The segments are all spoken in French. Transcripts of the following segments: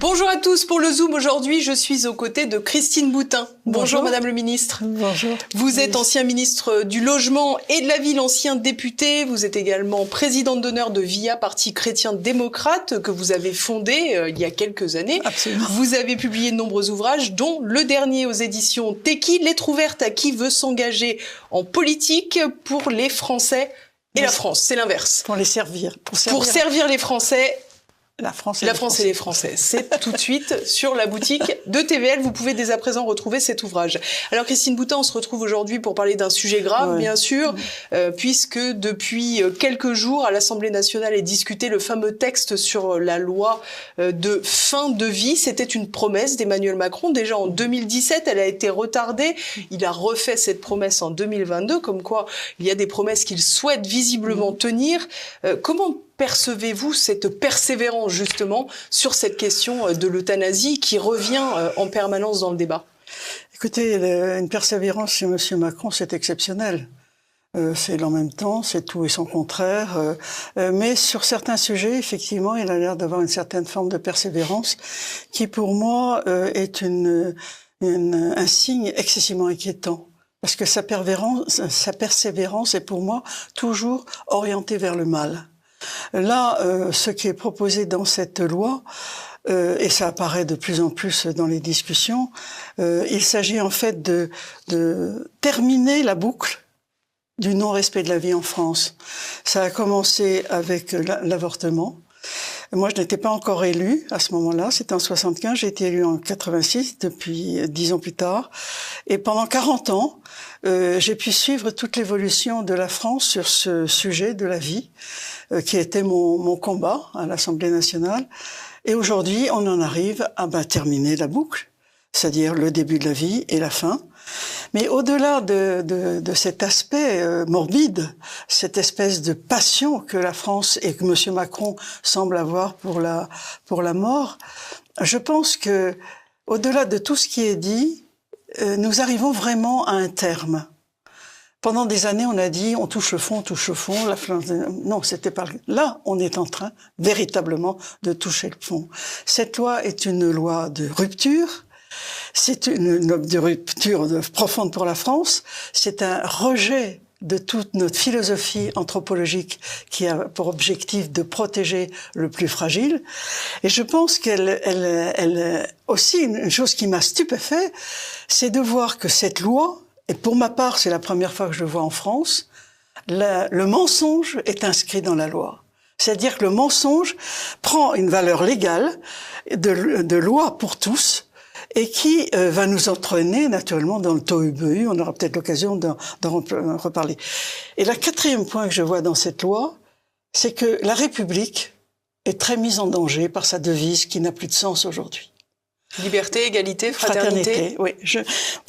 Bonjour à tous pour le Zoom. Aujourd'hui, je suis aux côtés de Christine Boutin. Bonjour Madame le ministre. Bonjour. Vous êtes ancien ministre du Logement et de la Ville, ancien député. Vous êtes également présidente d'honneur de VIA, Parti chrétien-démocrate, que vous avez fondé il y a quelques années. Absolument. Vous avez publié de nombreux ouvrages, dont le dernier aux éditions Téqui, Lettre ouverte à qui veut s'engager en politique pour les Français et la France. C'est l'inverse. Pour les servir. Pour servir les Français. La France et les Français. C'est tout de suite sur la boutique de TVL. Vous pouvez dès à présent retrouver cet ouvrage. Alors Christine Boutin, on se retrouve aujourd'hui pour parler d'un sujet grave, bien sûr, puisque depuis quelques jours, à l'Assemblée nationale est discuté le fameux texte sur la loi de fin de vie. C'était une promesse d'Emmanuel Macron. Déjà en 2017, elle a été retardée. Il a refait cette promesse en 2022, comme quoi il y a des promesses qu'il souhaite visiblement tenir. Comment percevez-vous cette persévérance justement sur cette question de l'euthanasie qui revient en permanence dans le débat? Écoutez, une persévérance chez M. Macron, c'est exceptionnel. C'est en même temps, c'est tout et son contraire. Mais sur certains sujets, effectivement, il a l'air d'avoir une certaine forme de persévérance qui, pour moi, est un signe excessivement inquiétant. Parce que sa persévérance est pour moi toujours orientée vers le mal. Là, ce qui est proposé dans cette loi, et ça apparaît de plus en plus dans les discussions, il s'agit en fait de terminer la boucle du non-respect de la vie en France. Ça a commencé avec l'avortement. Moi, je n'étais pas encore élue à ce moment-là, c'était en 75, j'ai été élue en 86, depuis 10 ans plus tard. Et pendant 40 ans, j'ai pu suivre toute l'évolution de la France sur ce sujet de la vie, qui était mon combat à l'Assemblée nationale. Et aujourd'hui, on en arrive à terminer la boucle, c'est-à-dire le début de la vie et la fin. Mais au-delà de cet aspect morbide, cette espèce de passion que la France et que M. Macron semble avoir pour la mort, je pense que au-delà de tout ce qui est dit, nous arrivons vraiment à un terme. Pendant des années, on a dit on touche le fond, non, c'était pas là. On est en train véritablement de toucher le fond. Cette loi est une loi de rupture. C'est une rupture profonde pour la France. C'est un rejet de toute notre philosophie anthropologique qui a pour objectif de protéger le plus fragile. Et je pense qu'elle aussi, une chose qui m'a stupéfait, c'est de voir que cette loi, et pour ma part, c'est la première fois que je le vois en France, le mensonge est inscrit dans la loi. C'est-à-dire que le mensonge prend une valeur légale de loi pour tous, et qui va nous entraîner naturellement dans le tohu-bohu. On aura peut-être l'occasion d'en reparler. Et le quatrième point que je vois dans cette loi, c'est que la République est très mise en danger par sa devise qui n'a plus de sens aujourd'hui. Liberté, égalité, fraternité. Oui,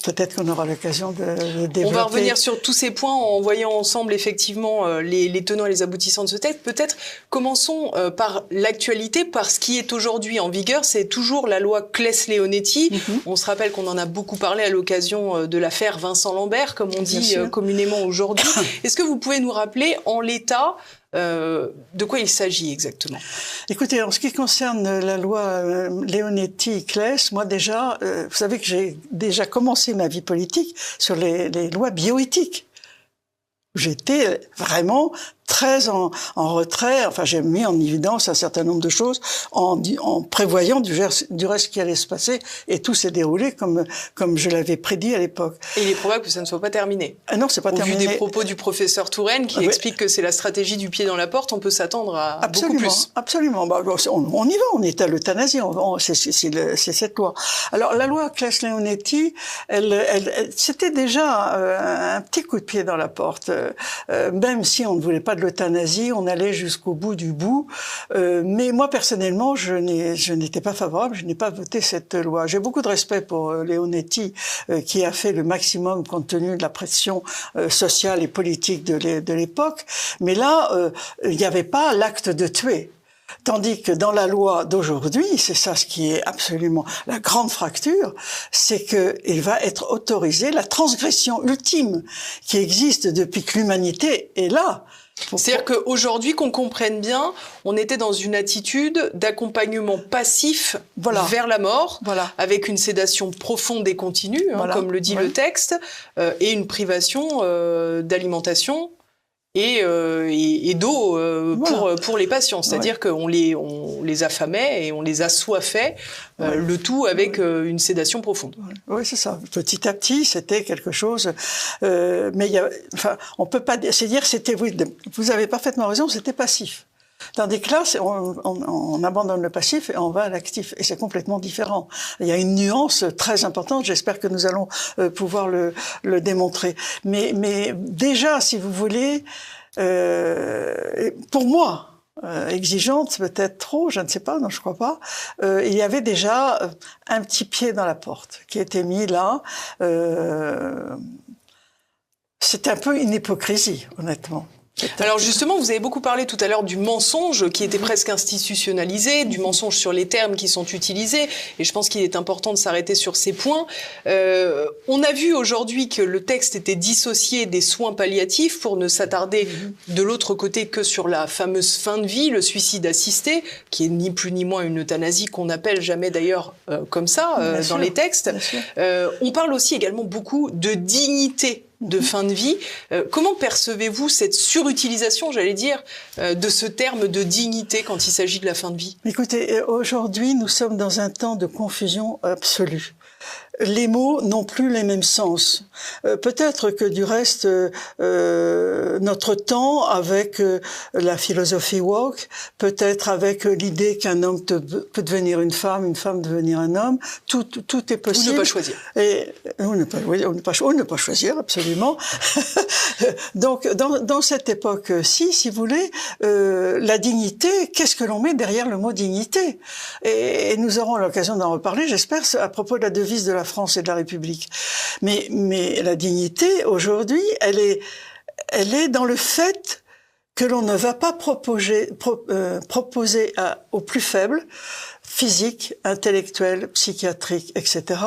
peut-être qu'on aura l'occasion de développer. On va revenir sur tous ces points en voyant ensemble effectivement les tenants et les aboutissants de ce texte. Peut-être commençons par l'actualité, par ce qui est aujourd'hui en vigueur. C'est toujours la loi Claes-Leonetti. On se rappelle qu'on en a beaucoup parlé à l'occasion de l'affaire Vincent Lambert, comme on dit communément aujourd'hui. Est-ce que vous pouvez nous rappeler en l'état de quoi il s'agit exactement? Écoutez, en ce qui concerne la loi Leonetti-Claes, moi déjà, vous savez que j'ai déjà commencé ma vie politique sur les lois bioéthiques. J'étais vraiment très en retrait, enfin j'ai mis en évidence un certain nombre de choses en prévoyant du reste qui allait se passer, et tout s'est déroulé comme je l'avais prédit à l'époque. Et il est probable que ça ne soit pas terminé. Ah non, c'est pas terminé. Au vu des propos du professeur Touraine qui explique que c'est la stratégie du pied dans la porte, on peut s'attendre à beaucoup plus. Absolument, on y va, on est à l'euthanasie, c'est cette loi. Alors la loi Claes-Leonetti, c'était déjà un petit coup de pied dans la porte, même si on ne voulait pas de l'euthanasie, on allait jusqu'au bout du bout. Mais moi, personnellement, je n'étais pas favorable, je n'ai pas voté cette loi. J'ai beaucoup de respect pour Leonetti, qui a fait le maximum compte tenu de la pression sociale et politique de l'époque. Mais là, il n'y avait pas l'acte de tuer. Tandis que dans la loi d'aujourd'hui, c'est ça ce qui est absolument la grande fracture, c'est qu'il va être autorisé la transgression ultime qui existe depuis que l'humanité est là. C'est-à-dire qu'aujourd'hui, qu'on comprenne bien, on était dans une attitude d'accompagnement passif vers la mort, avec une sédation profonde et continue, comme le dit le texte, et une privation d'alimentation et d'eau pour les patients. C'est-à-dire qu'on les affamait et on les assoiffait, le tout avec une sédation profonde. Oui, c'est ça. Petit à petit, c'était quelque chose... mais on peut pas... C'est-à-dire, vous avez parfaitement raison, c'était passif. Tandis que là, on abandonne le passif et on va à l'actif. Et c'est complètement différent. Il y a une nuance très importante. J'espère que nous allons pouvoir le démontrer. Mais déjà, si vous voulez, pour moi, exigeante, peut-être trop, je ne sais pas, non, je crois pas, il y avait déjà un petit pied dans la porte qui était mis là. C'est un peu une hypocrisie, honnêtement. Alors justement, vous avez beaucoup parlé tout à l'heure du mensonge qui était presque institutionnalisé, du mensonge sur les termes qui sont utilisés, et je pense qu'il est important de s'arrêter sur ces points. On a vu aujourd'hui que le texte était dissocié des soins palliatifs pour ne s'attarder de l'autre côté que sur la fameuse fin de vie, le suicide assisté, qui est ni plus ni moins une euthanasie qu'on n'appelle jamais d'ailleurs comme ça dans les textes. On parle aussi également beaucoup de dignité de fin de vie. Comment percevez-vous cette surutilisation, j'allais dire, de ce terme de dignité quand il s'agit de la fin de vie? Écoutez, aujourd'hui, nous sommes dans un temps de confusion absolue. Les mots n'ont plus les mêmes sens. Peut-être que du reste, notre temps, avec la philosophie woke, peut-être avec l'idée qu'un homme peut devenir une femme devenir un homme, tout est possible. Ou ne pas choisir. Ou ne pas choisir, absolument. Donc, dans cette époque-ci, si vous voulez, la dignité, qu'est-ce que l'on met derrière le mot dignité? Et nous aurons l'occasion d'en reparler, j'espère, à propos de la devise de la France et de la République. Mais la dignité, aujourd'hui, elle est dans le fait que l'on ne va pas proposer aux plus faibles, physiques, intellectuels, psychiatriques, etc.,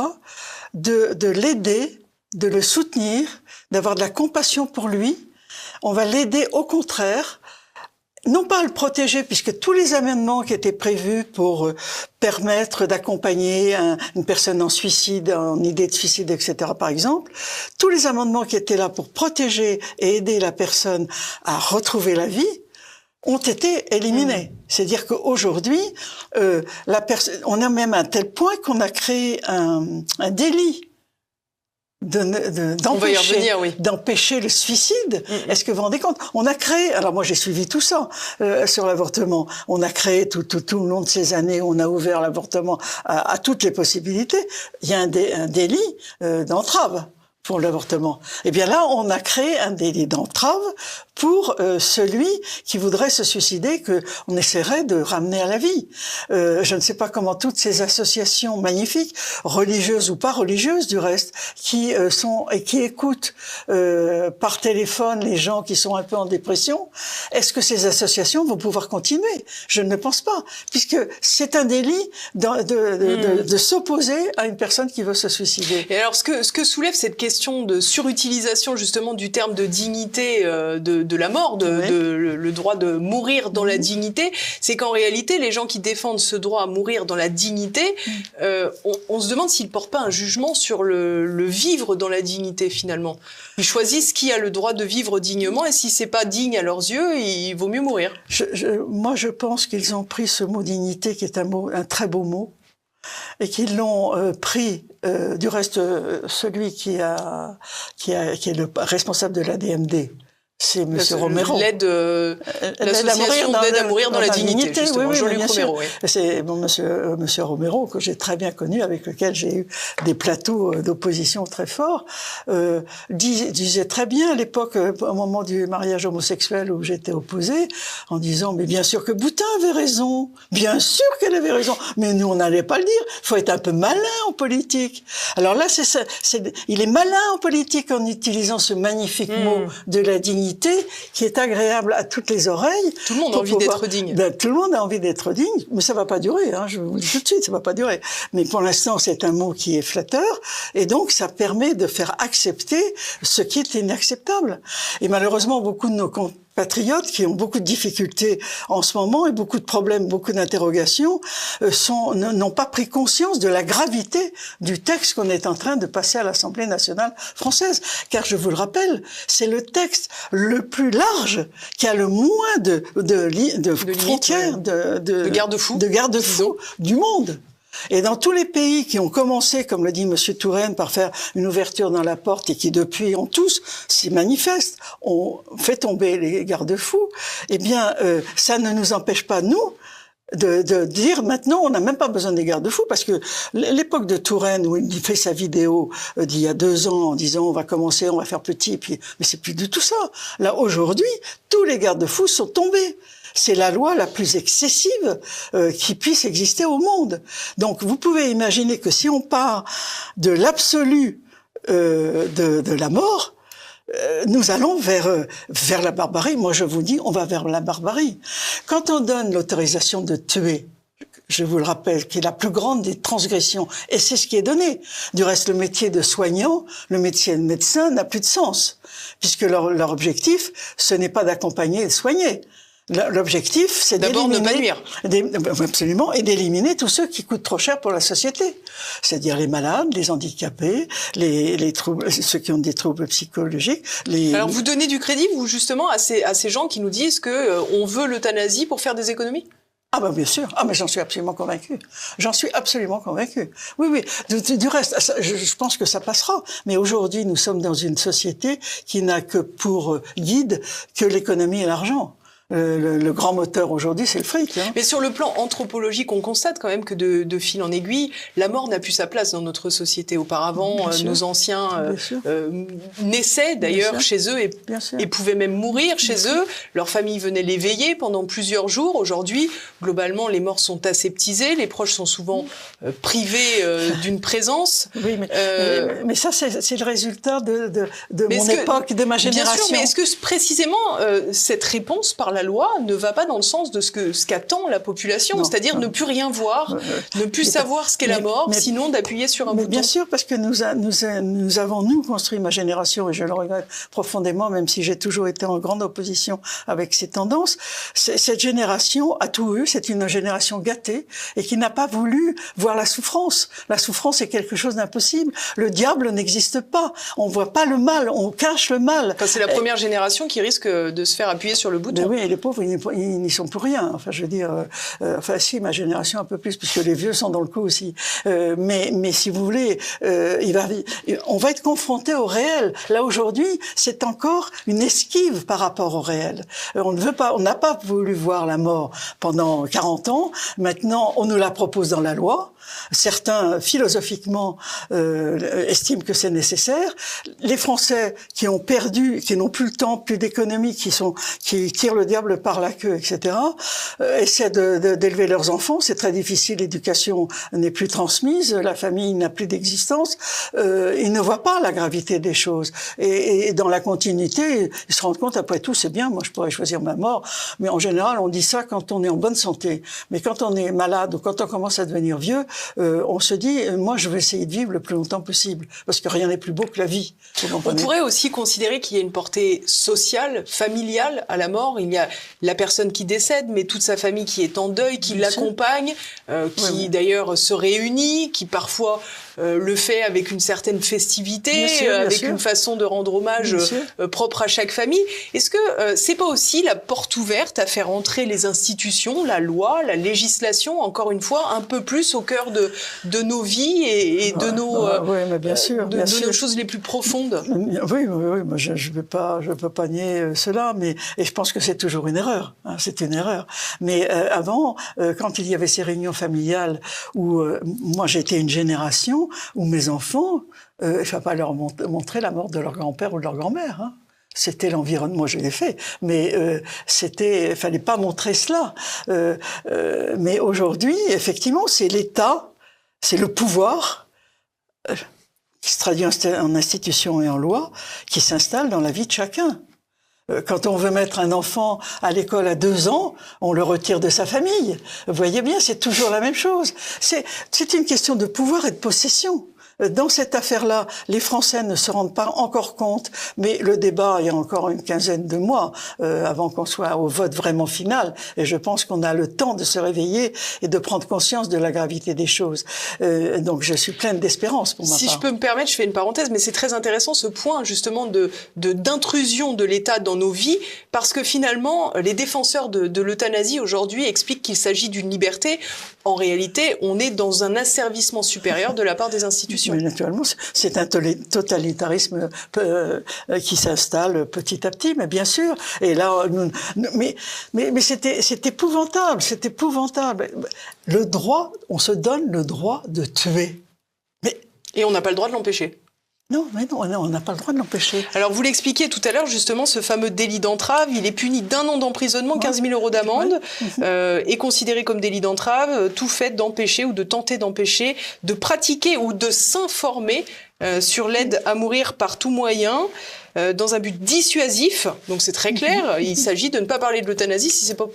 de l'aider, de le soutenir, d'avoir de la compassion pour lui. On va l'aider au contraire, non pas à le protéger, puisque tous les amendements qui étaient prévus pour permettre d'accompagner une personne en suicide, en idée de suicide, etc., par exemple, tous les amendements qui étaient là pour protéger et aider la personne à retrouver la vie ont été éliminés. C'est-à-dire qu'aujourd'hui, on a même à un tel point qu'on a créé un délit d'empêcher le suicide. Est-ce que vous vous rendez compte? On a créé, alors moi j'ai suivi tout ça sur l'avortement, on a créé tout le long de ces années, on a ouvert l'avortement à toutes les possibilités. Il y a un délit d'entrave pour l'avortement. Eh bien là, on a créé un délit d'entrave pour celui qui voudrait se suicider, que on essaierait de ramener à la vie. Je ne sais pas comment toutes ces associations magnifiques, religieuses ou pas religieuses du reste, qui écoutent par téléphone les gens qui sont un peu en dépression, est-ce que ces associations vont pouvoir continuer? Je ne pense pas, puisque c'est un délit de s'opposer à une personne qui veut se suicider. Et alors, ce que soulève cette question de surutilisation justement du terme de dignité de la mort, le droit de mourir dans la dignité, c'est qu'en réalité, les gens qui défendent ce droit à mourir dans la dignité, on se demande s'ils portent pas un jugement sur le vivre dans la dignité finalement. Ils choisissent qui a le droit de vivre dignement, et si c'est pas digne à leurs yeux, il vaut mieux mourir. Moi, je pense qu'ils ont pris ce mot dignité, qui est un très beau mot, et qu'ils l'ont pris. Du reste, celui qui est le responsable de l'ADMD, c'est Monsieur Romero. L'association d'aide à mourir dans la dignité, justement, oui, Jean-Luc Romero. Oui. C'est Monsieur Romero, que j'ai très bien connu, avec lequel j'ai eu des plateaux d'opposition très forts, disait très bien à l'époque, au moment du mariage homosexuel où j'étais opposée, en disant, mais bien sûr que Boutin avait raison, bien sûr qu'elle avait raison, mais nous on n'allait pas le dire, il faut être un peu malin en politique. Alors là, il est malin en politique en utilisant ce magnifique mot de la dignité, dignité qui est agréable à toutes les oreilles. Tout le monde a envie d'être digne. Tout le monde a envie d'être digne, mais ça va pas durer, hein, je vous le dis tout de suite, ça va pas durer. Mais pour l'instant, c'est un mot qui est flatteur, et donc ça permet de faire accepter ce qui est inacceptable. Et malheureusement, beaucoup de nos compatriotes qui ont beaucoup de difficultés en ce moment et beaucoup de problèmes, beaucoup d'interrogations, n'ont pas pris conscience de la gravité du texte qu'on est en train de passer à l'Assemblée nationale française. Car je vous le rappelle, c'est le texte le plus large qui a le moins de frontières, de garde-fous du monde. Et dans tous les pays qui ont commencé, comme le dit Monsieur Touraine, par faire une ouverture dans la porte et qui depuis ont tous, s'y manifestent, ont fait tomber les garde-fous, eh bien, ça ne nous empêche pas, nous, de dire maintenant on n'a même pas besoin des garde-fous, parce que l'époque de Touraine où il fait sa vidéo d'il y a 2 ans en disant on va commencer, on va faire petit, puis mais c'est plus du tout ça. Là aujourd'hui, tous les garde-fous sont tombés. C'est la loi la plus excessive qui puisse exister au monde. Donc vous pouvez imaginer que si on part de l'absolu de la mort, nous allons vers la barbarie. Moi je vous dis, on va vers la barbarie. Quand on donne l'autorisation de tuer, je vous le rappelle, qui est la plus grande des transgressions, et c'est ce qui est donné. Du reste, le métier de soignant, le métier de médecin n'a plus de sens, puisque leur objectif, ce n'est pas d'accompagner et de soigner. L'objectif, c'est d'abord ne pas nuire. Absolument, et d'éliminer tous ceux qui coûtent trop cher pour la société. C'est-à-dire les malades, les handicapés, les troubles, ceux qui ont des troubles psychologiques. Alors vous donnez du crédit, vous, justement, à ces gens qui nous disent que on veut l'euthanasie pour faire des économies? Ah ben bien sûr. Ah mais j'en suis absolument convaincu. J'en suis absolument convaincu. Oui, oui. Du reste, je pense que ça passera. Mais aujourd'hui, nous sommes dans une société qui n'a que pour guide que l'économie et l'argent. Le grand moteur aujourd'hui, c'est le fric. Hein. Mais sur le plan anthropologique, on constate quand même que de fil en aiguille, la mort n'a plus sa place dans notre société. Auparavant, nos anciens naissaient d'ailleurs chez eux et pouvaient même mourir chez eux. Leur famille venait les veiller pendant plusieurs jours. Aujourd'hui, globalement, les morts sont aseptisés, les proches sont souvent privés d'une présence. Oui, mais ça, c'est le résultat de mon époque, de ma génération. Bien sûr, mais est-ce que précisément cette réponse par la loi ne va pas dans le sens de ce qu'attend la population, c'est-à-dire ne plus rien voir, ne plus savoir ce qu'est la mort, sinon d'appuyer sur un bouton. Bien sûr, parce que nous avons construit, ma génération, et je le regrette profondément, même si j'ai toujours été en grande opposition avec ces tendances, cette génération a tout eu, c'est une génération gâtée, et qui n'a pas voulu voir la souffrance. La souffrance est quelque chose d'impossible. Le diable n'existe pas. On voit pas le mal, on cache le mal. Enfin, c'est la première génération qui risque de se faire appuyer sur le bouton. Oui, les pauvres, ils n'y sont pour rien. Enfin, je veux dire, enfin, si, ma génération un peu plus, puisque les vieux sont dans le coup aussi. Mais si vous voulez, on va être confronté au réel. Là, aujourd'hui, c'est encore une esquive par rapport au réel. On n'a pas voulu voir la mort pendant 40 ans. Maintenant, on nous la propose dans la loi. Certains, philosophiquement, estiment que c'est nécessaire. Les Français qui ont perdu, qui n'ont plus le temps, plus d'économie, qui tirent le diable par la queue, etc., essaient d'élever leurs enfants. C'est très difficile, l'éducation n'est plus transmise, la famille n'a plus d'existence. Ils ne voient pas la gravité des choses. Et dans la continuité, ils se rendent compte, après tout, c'est bien, moi je pourrais choisir ma mort. Mais en général, on dit ça quand on est en bonne santé. Mais quand on est malade ou quand on commence à devenir vieux, on se dit, moi je vais essayer de vivre le plus longtemps possible. Parce que rien n'est plus beau que la vie. On pourrait aussi considérer qu'il y a une portée sociale, familiale à la mort. Il y a la personne qui décède, mais toute sa famille qui est en deuil, qui l'accompagne, qui d'ailleurs se réunit, qui parfois le fait avec une certaine festivité, avec une façon de rendre hommage propre à chaque famille. Est-ce que c'est pas aussi la porte ouverte à faire entrer les institutions, la loi, la législation, encore une fois, un peu plus au cœur de nos vies et de nos nos choses les plus profondes? Oui, moi je peux pas nier cela, et je pense que c'est toujours une erreur. Hein, c'est une erreur. Mais avant, quand il y avait ces réunions familiales où moi j'étais une génération où mes enfants, je ne vais pas leur montrer la mort de leur grand-père ou de leur grand-mère. Hein. C'était l'environnement, moi je l'ai fait, mais fallait pas montrer cela. Mais aujourd'hui, effectivement, c'est l'État, c'est le pouvoir qui se traduit en institution et en loi, qui s'installe dans la vie de chacun. Quand on veut mettre un enfant à l'école à 2 ans, on le retire de sa famille. Vous voyez bien, c'est toujours la même chose. C'est une question de pouvoir et de possession. Dans cette affaire-là, les Français ne se rendent pas encore compte, mais le débat, il y a encore une quinzaine de mois avant qu'on soit au vote vraiment final, et je pense qu'on a le temps de se réveiller et de prendre conscience de la gravité des choses. Donc je suis pleine d'espérance pour ma part. Si je peux me permettre, je fais une parenthèse, mais c'est très intéressant ce point justement d'intrusion de l'État dans nos vies, parce que finalement, les défenseurs de l'euthanasie aujourd'hui expliquent qu'il s'agit d'une liberté. En réalité, on est dans un asservissement supérieur de la part des institutions. Mais naturellement, c'est un totalitarisme qui s'installe petit à petit, mais bien sûr. Et là, mais c'est épouvantable, c'est épouvantable. Le droit, on se donne le droit de tuer. Et on n'a pas le droit de l'empêcher. Non, mais non, on n'a pas le droit de l'empêcher. Alors, vous l'expliquiez tout à l'heure, justement, ce fameux délit d'entrave, il est puni d'1 an d'emprisonnement, 15 000 € d'amende, est considéré comme délit d'entrave, tout fait d'empêcher ou de tenter d'empêcher, de pratiquer ou de s'informer sur l'aide à mourir par tout moyen, dans un but dissuasif. Donc, c'est très clair, il s'agit de ne pas parler de l'euthanasie si c'est pas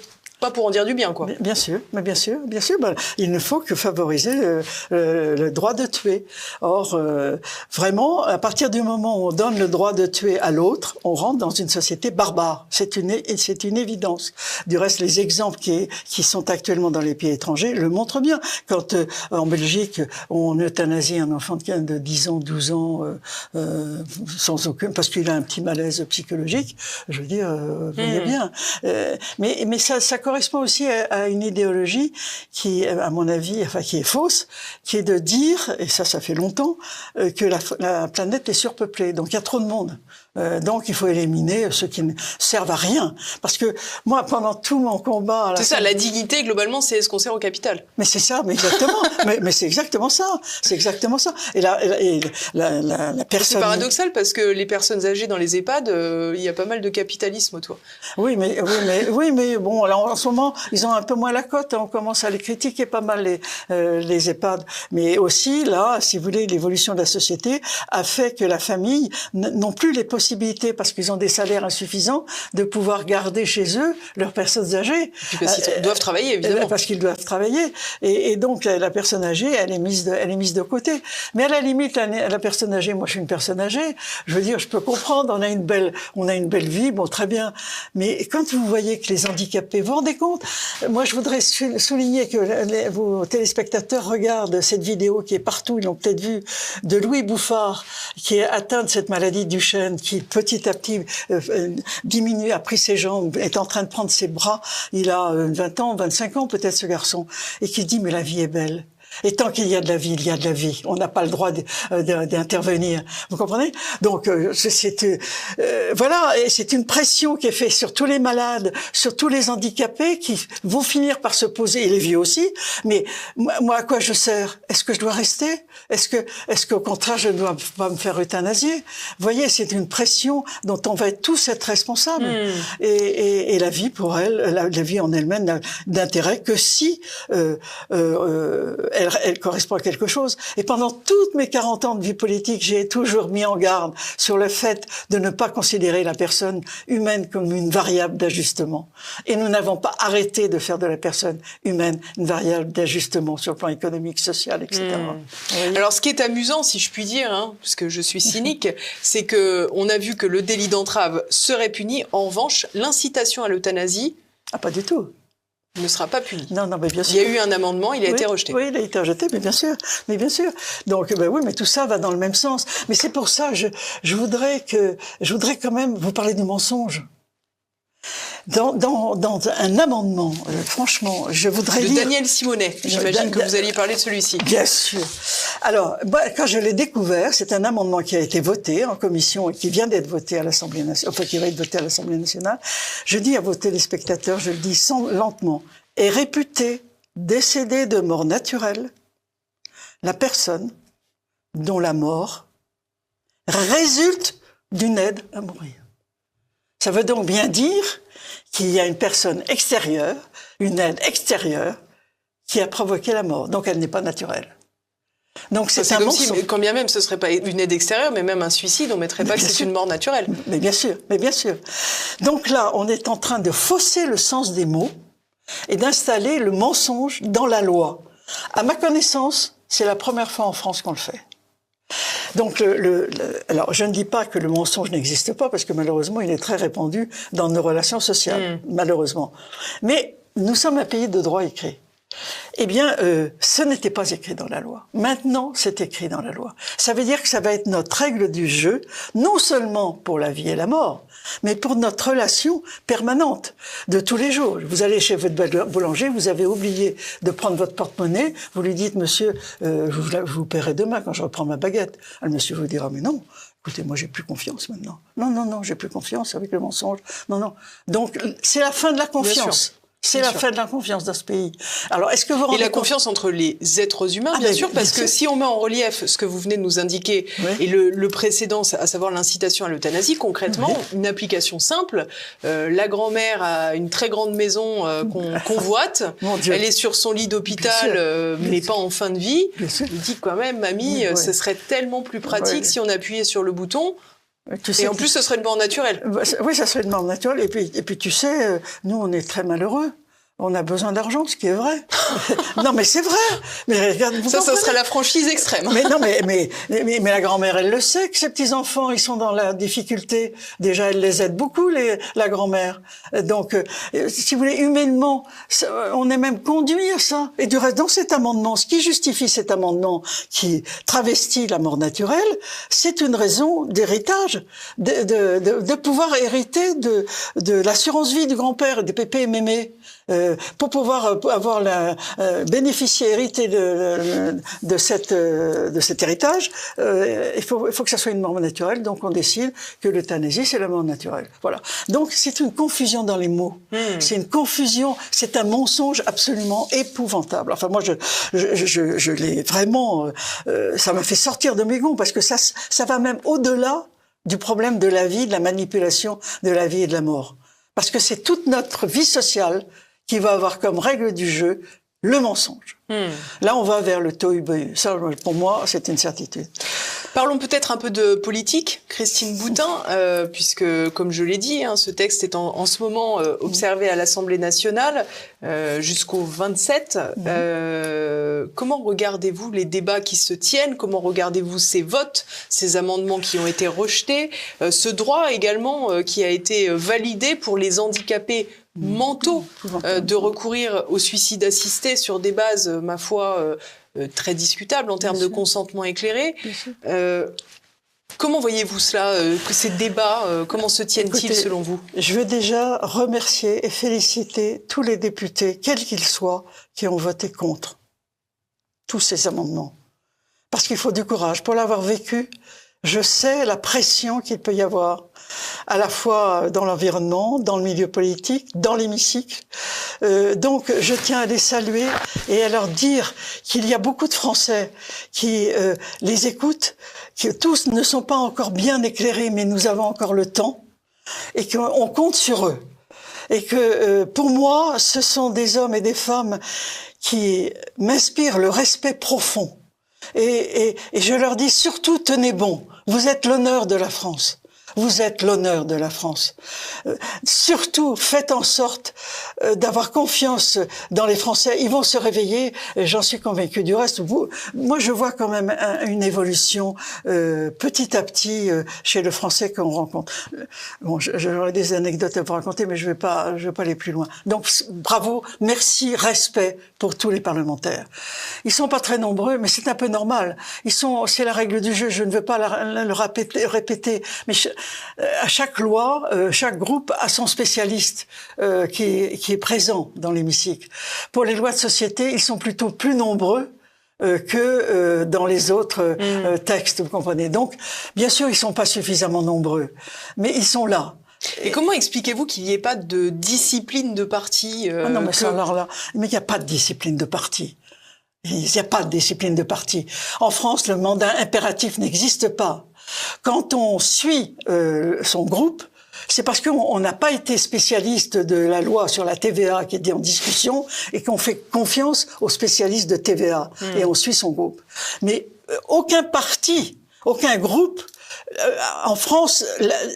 pour en dire du bien, quoi. Bien sûr, bien sûr. Il ne faut que favoriser le droit de tuer. Or, vraiment, à partir du moment où on donne le droit de tuer à l'autre, on rentre dans une société barbare. C'est une évidence. Du reste, les exemples qui sont actuellement dans les pays étrangers le montrent bien. Quand en Belgique, on euthanasie un enfant de 10 ans, 12 ans, sans aucun, parce qu'il a un petit malaise psychologique, je veux dire, vous voyez bien. Mais ça correspond aussi à une idéologie qui, à mon avis, qui est fausse, qui est de dire, et ça fait longtemps, que la planète est surpeuplée, donc il y a trop de monde. Donc il faut éliminer ceux qui ne servent à rien. Parce que moi, pendant tout mon combat... C'est ça, la dignité, globalement, c'est ce qu'on sert au capital. Mais c'est ça, mais exactement. mais c'est exactement ça. C'est exactement ça. Et la personne... C'est paradoxal parce que les personnes âgées dans les EHPAD, il y a pas mal de capitalisme autour. Oui, mais bon, alors en ce moment, ils ont un peu moins la cote. On commence à les critiquer pas mal, les EHPAD. Mais aussi, là, si vous voulez, l'évolution de la société a fait que la famille n'ont plus les possibilités, parce qu'ils ont des salaires insuffisants, de pouvoir garder chez eux leurs personnes âgées. Et puis parce qu'ils doivent travailler, évidemment. Parce qu'ils doivent travailler. Et donc, la personne âgée, elle est mise de côté. Mais à la limite, la personne âgée, moi je suis une personne âgée, je veux dire, je peux comprendre, on a une belle vie, bon, très bien. Mais quand vous voyez que les handicapés, vous vous rendez compte? Moi, je voudrais souligner que vos téléspectateurs regardent cette vidéo qui est partout, ils l'ont peut-être vue, de Louis Bouffard, qui est atteint de cette maladie du chêne, qui petit à petit diminue, a pris ses jambes, est en train de prendre ses bras. Il a 20 ans, 25 ans peut-être, ce garçon, et qui dit, mais la vie est belle. Et tant qu'il y a de la vie, il y a de la vie. On n'a pas le droit d'intervenir. Vous comprenez? Donc, voilà, et c'est une pression qui est faite sur tous les malades, sur tous les handicapés qui vont finir par se poser, et les vieux aussi. Mais moi, à quoi je sers? Est-ce que je dois rester? Est-ce qu'au contraire, je ne dois pas me faire euthanasier? Vous voyez, c'est une pression dont on va tous être responsables. Et la vie, pour elle, la vie en elle-même n'a d'intérêt que si elle correspond à quelque chose. Et pendant toutes mes 40 ans de vie politique, j'ai toujours mis en garde sur le fait de ne pas considérer la personne humaine comme une variable d'ajustement. Et nous n'avons pas arrêté de faire de la personne humaine une variable d'ajustement sur le plan économique, social, etc. Alors, ce qui est amusant, si je puis dire, puisque je suis cynique, c'est que on a vu que le délit d'entrave serait puni. En revanche, l'incitation à l'euthanasie... Ah, pas du tout. Ne sera pas puni. Non, mais bien sûr. Il y a eu un amendement, il a été rejeté. Oui, il a été rejeté, mais bien sûr. Donc, oui, mais tout ça va dans le même sens. Mais c'est pour ça, je voudrais quand même vous parler du mensonge. Dans un amendement, franchement, je voudrais de dire... Daniel Simonet, j'imagine que vous alliez parler de celui-ci. Bien sûr. Alors, quand je l'ai découvert, c'est un amendement qui a été voté en commission et qui vient d'être voté à l'Assemblée nationale, enfin qui va être voté à l'Assemblée nationale. Je dis à vos téléspectateurs, je le dis lentement, est réputée décédée de mort naturelle la personne dont la mort résulte d'une aide à mourir. Ça veut donc bien dire qu'il y a une personne extérieure, une aide extérieure, qui a provoqué la mort. Donc elle n'est pas naturelle. Donc c'est un comme mensonge. si, quand bien même ce serait pas une aide extérieure, mais même un suicide, on mettrait pas que c'est une mort naturelle. Mais bien sûr. Donc là, on est en train de fausser le sens des mots et d'installer le mensonge dans la loi. À ma connaissance, c'est la première fois en France qu'on le fait. Donc, alors, je ne dis pas que le mensonge n'existe pas, parce que malheureusement, il est très répandu dans nos relations sociales, malheureusement. Mais nous sommes un pays de droit écrit. Eh bien, ce n'était pas écrit dans la loi. Maintenant, c'est écrit dans la loi. Ça veut dire que ça va être notre règle du jeu, non seulement pour la vie et la mort, mais pour notre relation permanente de tous les jours. Vous allez chez votre boulanger, vous avez oublié de prendre votre porte-monnaie, vous lui dites, monsieur, je vous paierai demain quand je reprends ma baguette. Le monsieur vous dira, mais non, écoutez, moi j'ai plus confiance maintenant. Non, j'ai plus confiance avec le mensonge. Non. Donc, c'est la fin de la confiance. C'est la fin de la confiance dans ce pays. Alors, est-ce que vous rendez compte... confiance entre les êtres humains, bien sûr, parce que si on met en relief ce que vous venez de nous indiquer et le précédent, à savoir l'incitation à l'euthanasie, concrètement, une application simple, la grand-mère a une très grande maison qu'on convoite, elle est sur son lit d'hôpital, mais pas en fin de vie. Elle dit quand même, mamie, ce serait tellement plus pratique si on appuyait sur le bouton. Et en plus, ce serait une mort naturelle. Oui, ça serait une mort naturelle. Et puis, tu sais, nous, on est très malheureux. On a besoin d'argent, ce qui est vrai. Non, mais c'est vrai. Mais regarde, ça serait la franchise extrême. Mais non, mais la grand-mère, elle le sait que ses petits-enfants, ils sont dans la difficulté. Déjà, elle les aide beaucoup, la grand-mère. Donc, si vous voulez, humainement, on est même conduit à ça. Et du reste, dans cet amendement, ce qui justifie cet amendement qui travestit la mort naturelle, c'est une raison d'héritage, de pouvoir hériter de l'assurance vie du grand-père, des pépés et mémés. Pour pouvoir bénéficier, hériter de cet héritage, il faut que ça soit une mort naturelle. Donc on décide que l'euthanasie c'est la mort naturelle. Voilà. Donc c'est une confusion dans les mots. C'est une confusion, c'est un mensonge absolument épouvantable. Enfin moi je l'ai vraiment, ça m'a fait sortir de mes gonds parce que ça va même au-delà du problème de la vie, de la manipulation de la vie et de la mort. Parce que c'est toute notre vie sociale qui va avoir comme règle du jeu le mensonge. Là, on va vers le tohu-bohu. Ça, pour moi, c'est une certitude. Parlons peut-être un peu de politique, Christine Boutin, puisque, comme je l'ai dit, ce texte est en ce moment observé à l'Assemblée nationale jusqu'au 27. Comment regardez-vous les débats qui se tiennent? Comment regardez-vous ces votes, ces amendements qui ont été rejetés, ce droit également qui a été validé pour les handicapés mentaux de recourir au suicide assisté sur des bases, ma foi, très discutables en termes de consentement éclairé. Comment voyez-vous cela, que ces débats, comment se tiennent-ils selon vous? Je veux déjà remercier et féliciter tous les députés, quels qu'ils soient, qui ont voté contre tous ces amendements. Parce qu'il faut du courage. Pour l'avoir vécu, je sais la pression qu'il peut y avoir, à la fois dans l'environnement, dans le milieu politique, dans l'hémicycle. Donc, je tiens à les saluer et à leur dire qu'il y a beaucoup de Français qui les écoutent, que tous ne sont pas encore bien éclairés, mais nous avons encore le temps et qu'on compte sur eux. Et que, pour moi, ce sont des hommes et des femmes qui m'inspirent le respect profond. Et je leur dis surtout, tenez bon, vous êtes l'honneur de la France. Vous êtes l'honneur de la France. Surtout, faites en sorte d'avoir confiance dans les Français. Ils vont se réveiller, j'en suis convaincue. Du reste, moi, je vois quand même une évolution petit à petit chez le Français qu'on rencontre. Bon, j'aurais des anecdotes à vous raconter, mais je vais pas aller plus loin. Donc, bravo, merci, respect pour tous les parlementaires. Ils sont pas très nombreux, mais c'est un peu normal. C'est la règle du jeu. Je ne veux pas le répéter, mais à chaque loi, chaque groupe a son spécialiste qui est présent dans l'hémicycle. Pour les lois de société, ils sont plutôt plus nombreux que dans les autres textes, vous comprenez. Donc, bien sûr, ils sont pas suffisamment nombreux, mais ils sont là. Et comment expliquez-vous qu'il n'y ait pas de discipline de parti non, mais mais il n'y a pas de discipline de parti. Il n'y a pas de discipline de parti. En France, le mandat impératif n'existe pas. Quand on suit son groupe, C'est parce qu'on n'a pas été spécialiste de la loi sur la TVA qui était en discussion et qu'on fait confiance aux spécialistes de TVA et on suit son groupe. Mais aucun parti, aucun groupe en France,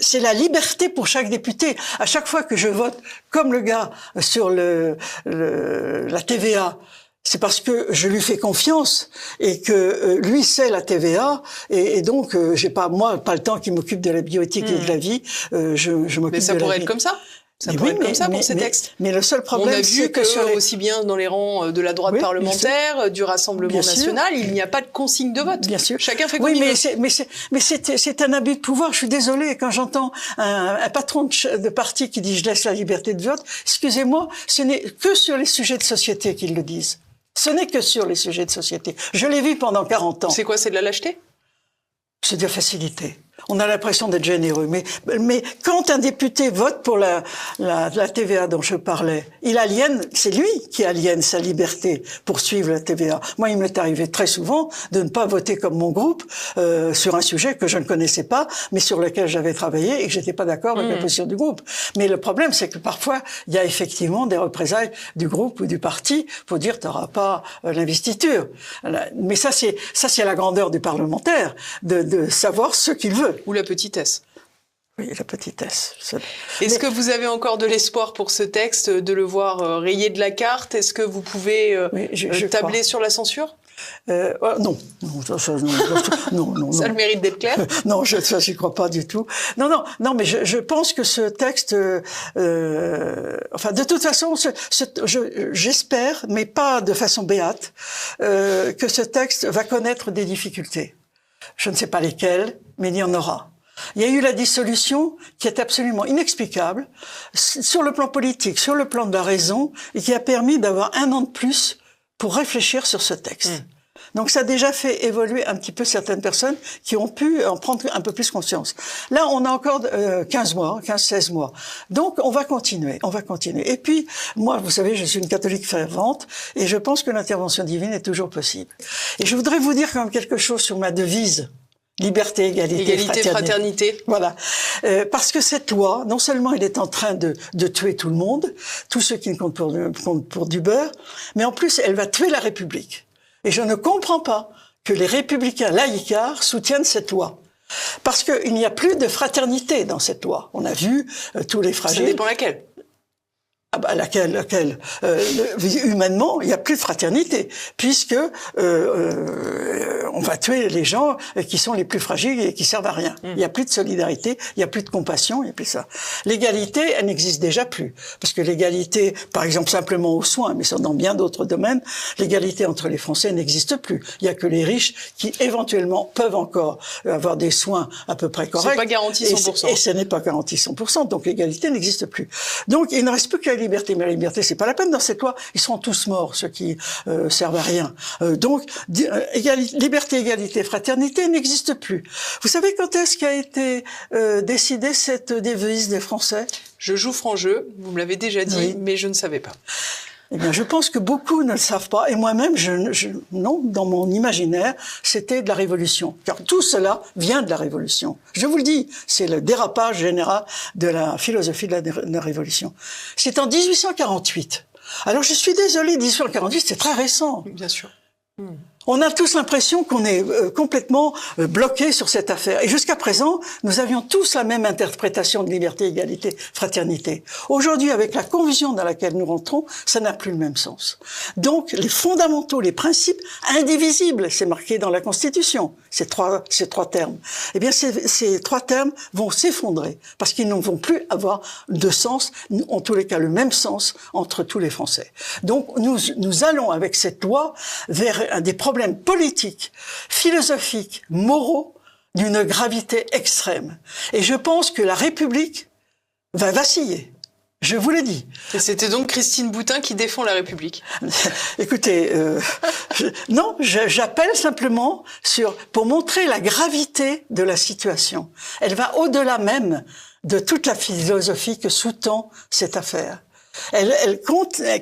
c'est la liberté pour chaque député. À chaque fois que je vote comme le gars sur la TVA, c'est parce que je lui fais confiance et que lui sait la TVA et donc j'ai pas le temps qui m'occupe de la bioéthique et de la vie. Je m'occupe de la vie. Mais ça pourrait être comme ça. Ça pourrait être comme ça pour ces textes. Mais le seul problème, c'est que sur aussi bien dans les rangs de la droite parlementaire, du Rassemblement national, il n'y a pas de consigne de vote. Bien sûr. Chacun fait comme il veut. Mais c'est un abus de pouvoir. Je suis désolée quand j'entends un patron de parti qui dit je laisse la liberté de vote. Excusez-moi, ce n'est que sur les sujets de société qu'ils le disent. Ce n'est que sur les sujets de société. Je l'ai vu pendant 40 ans. C'est quoi, c'est de la lâcheté? C'est de la facilité. On a l'impression d'être généreux. Mais quand un député vote pour la TVA dont je parlais, c'est lui qui aliène sa liberté pour suivre la TVA. Moi, il m'est arrivé très souvent de ne pas voter comme mon groupe sur un sujet que je ne connaissais pas, mais sur lequel j'avais travaillé et que j'étais pas d'accord avec la position du groupe. Mais le problème, c'est que parfois, il y a effectivement des représailles du groupe ou du parti pour dire t'auras pas l'investiture. Mais ça, c'est la grandeur du parlementaire, de savoir ce qu'il veut. Ou la petitesse. Oui, la petitesse. Est-ce que vous avez encore de l'espoir pour ce texte, de le voir rayé de la carte? Est-ce que vous pouvez tabler sur la censure? Non. Non. Ça a le mérite d'être clair? Non, ça, j'y crois pas du tout. Non, mais je pense que ce texte, de toute façon, j'espère, mais pas de façon béate, que ce texte va connaître des difficultés. Je ne sais pas lesquelles, mais il y en aura. Il y a eu la dissolution qui est absolument inexplicable sur le plan politique, sur le plan de la raison, et qui a permis d'avoir 1 an de plus pour réfléchir sur ce texte. Donc ça a déjà fait évoluer un petit peu certaines personnes qui ont pu en prendre un peu plus conscience. Là, on a encore 15-16 mois. Donc on va continuer. Et puis, moi, vous savez, je suis une catholique fervente et je pense que l'intervention divine est toujours possible. Et je voudrais vous dire quand même quelque chose sur ma devise. Liberté, égalité, fraternité. Voilà. Parce que cette loi, non seulement elle est en train de tuer tout le monde, tous ceux qui ne comptent pour du beurre, mais en plus elle va tuer la République. Et je ne comprends pas que les républicains laïcards soutiennent cette loi. Parce qu'il n'y a plus de fraternité dans cette loi. On a vu tous les fragiles. Ça dépend laquelle. Ah bah laquelle humainement, il n'y a plus de fraternité, puisque on va tuer les gens qui sont les plus fragiles et qui servent à rien. Il n'y a plus de solidarité, il n'y a plus de compassion, il n'y a plus ça. L'égalité, elle n'existe déjà plus, parce que l'égalité, par exemple simplement aux soins, mais dans bien d'autres domaines, l'égalité entre les Français n'existe plus. Il n'y a que les riches qui éventuellement peuvent encore avoir des soins à peu près corrects. C'est pas garanti 100%. Et ce n'est pas garanti 100%, donc l'égalité n'existe plus. Donc il ne reste plus que la liberté, mais la liberté, c'est pas la peine dans cette loi. Ils seront tous morts, ceux qui servent à rien. Donc, liberté, égalité, fraternité n'existe plus. Vous savez quand est-ce qu'a été décidée cette devise des Français? Je joue franc jeu, vous me l'avez déjà dit, mais je ne savais pas. Eh bien, je pense que beaucoup ne le savent pas. Et moi-même, non, dans mon imaginaire, c'était de la Révolution. Car tout cela vient de la Révolution. Je vous le dis, c'est le dérapage général de la philosophie de la Révolution. C'est en 1848. Alors, je suis désolée, 1848, c'est très récent. Bien sûr. On a tous l'impression qu'on est complètement bloqué sur cette affaire. Et jusqu'à présent, nous avions tous la même interprétation de liberté, égalité, fraternité. Aujourd'hui, avec la confusion dans laquelle nous rentrons, ça n'a plus le même sens. Donc, les fondamentaux, les principes indivisibles, c'est marqué dans la Constitution, ces trois termes. Eh bien, ces 3 termes vont s'effondrer parce qu'ils ne vont plus avoir de sens, en tous les cas le même sens entre tous les Français. Donc, nous allons avec cette loi vers des problèmes politiques, philosophiques, moraux d'une gravité extrême. Et je pense que la République va vaciller. Je vous l'ai dit. Et c'était donc Christine Boutin qui défend la République. Écoutez, j'appelle simplement pour montrer la gravité de la situation. Elle va au-delà même de toute la philosophie que sous-tend cette affaire. Elle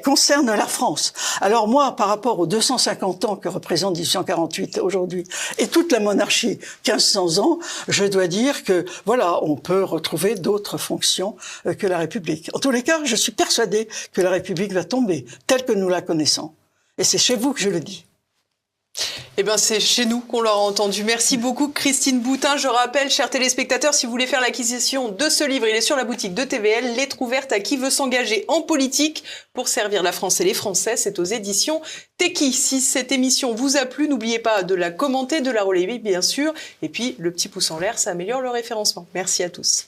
concerne la France. Alors moi, par rapport aux 250 ans que représente 1848 aujourd'hui, et toute la monarchie, 1500 ans, je dois dire que, voilà, on peut retrouver d'autres fonctions que la République. En tous les cas, je suis persuadée que la République va tomber, telle que nous la connaissons. Et c'est chez vous que je le dis. Eh bien, c'est chez nous qu'on l'aura entendu. Merci beaucoup, Christine Boutin. Je rappelle, chers téléspectateurs, si vous voulez faire l'acquisition de ce livre, il est sur la boutique de TVL, Lettre ouverte à qui veut s'engager en politique pour servir la France et les Français. C'est aux éditions Teki. Si cette émission vous a plu, n'oubliez pas de la commenter, de la relayer, bien sûr. Et puis, le petit pouce en l'air, ça améliore le référencement. Merci à tous.